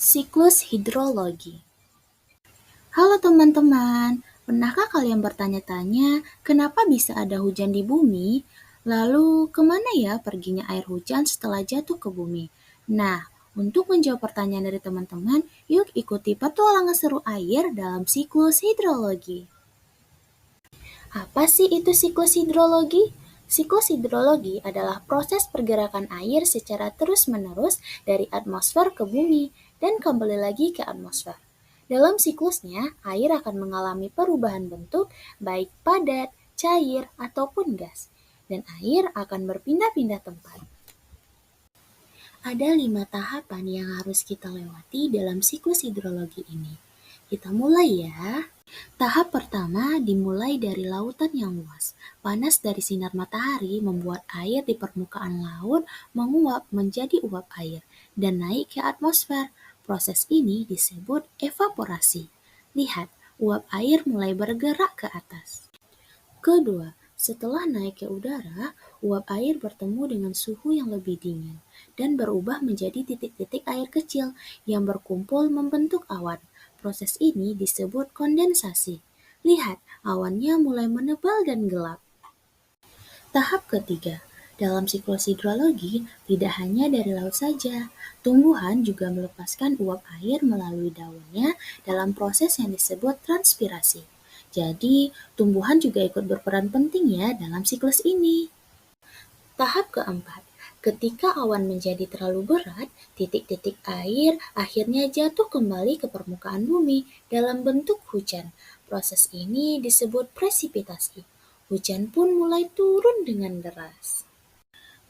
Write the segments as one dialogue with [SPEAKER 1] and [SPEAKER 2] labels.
[SPEAKER 1] Siklus hidrologi. Halo teman-teman, pernahkah kalian bertanya-tanya kenapa bisa ada hujan di bumi? Lalu kemana ya perginya air hujan setelah jatuh ke bumi? Nah, untuk menjawab pertanyaan dari teman-teman, yuk ikuti petualangan seru air dalam siklus hidrologi. Apa sih itu siklus hidrologi? Siklus hidrologi adalah proses pergerakan air secara terus-menerus dari atmosfer ke bumi dan kembali lagi ke atmosfer. Dalam siklusnya, air akan mengalami perubahan bentuk baik padat, cair, ataupun gas, dan air akan berpindah-pindah tempat. Ada 5 tahapan yang harus kita lewati dalam siklus hidrologi ini. Kita mulai ya. Tahap pertama dimulai dari lautan yang luas. Panas dari sinar matahari membuat air di permukaan laut menguap menjadi uap air dan naik ke atmosfer. Proses ini disebut evaporasi. Lihat, uap air mulai bergerak ke atas. Kedua, setelah naik ke udara, uap air bertemu dengan suhu yang lebih dingin dan berubah menjadi titik-titik air kecil yang berkumpul membentuk awan. Proses ini disebut kondensasi. Lihat, awannya mulai menebal dan gelap. Tahap ketiga, dalam siklus hidrologi tidak hanya dari laut saja, tumbuhan juga melepaskan uap air melalui daunnya dalam proses yang disebut transpirasi. Jadi, tumbuhan juga ikut berperan penting ya dalam siklus ini. Tahap keempat, ketika awan menjadi terlalu berat, titik-titik air akhirnya jatuh kembali ke permukaan bumi dalam bentuk hujan. Proses ini disebut presipitasi. Hujan pun mulai turun dengan deras.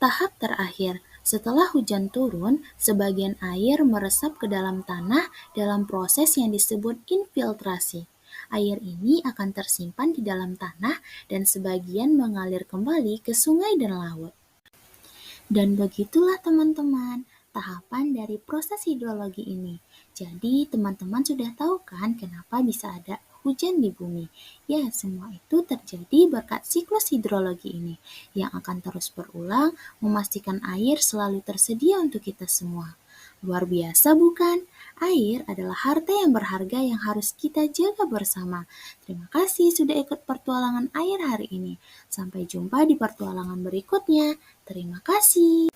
[SPEAKER 1] Tahap terakhir, setelah hujan turun, sebagian air meresap ke dalam tanah dalam proses yang disebut infiltrasi. Air ini akan tersimpan di dalam tanah dan sebagian mengalir kembali ke sungai dan laut. Dan begitulah teman-teman, tahapan dari proses hidrologi ini. Jadi teman-teman sudah tahu kan kenapa bisa ada hujan di bumi? Ya, semua itu terjadi berkat siklus hidrologi ini yang akan terus berulang memastikan air selalu tersedia untuk kita semua. Luar biasa bukan? Air adalah harta yang berharga yang harus kita jaga bersama. Terima kasih sudah ikut pertualangan air hari ini. Sampai jumpa di pertualangan berikutnya. Terima kasih.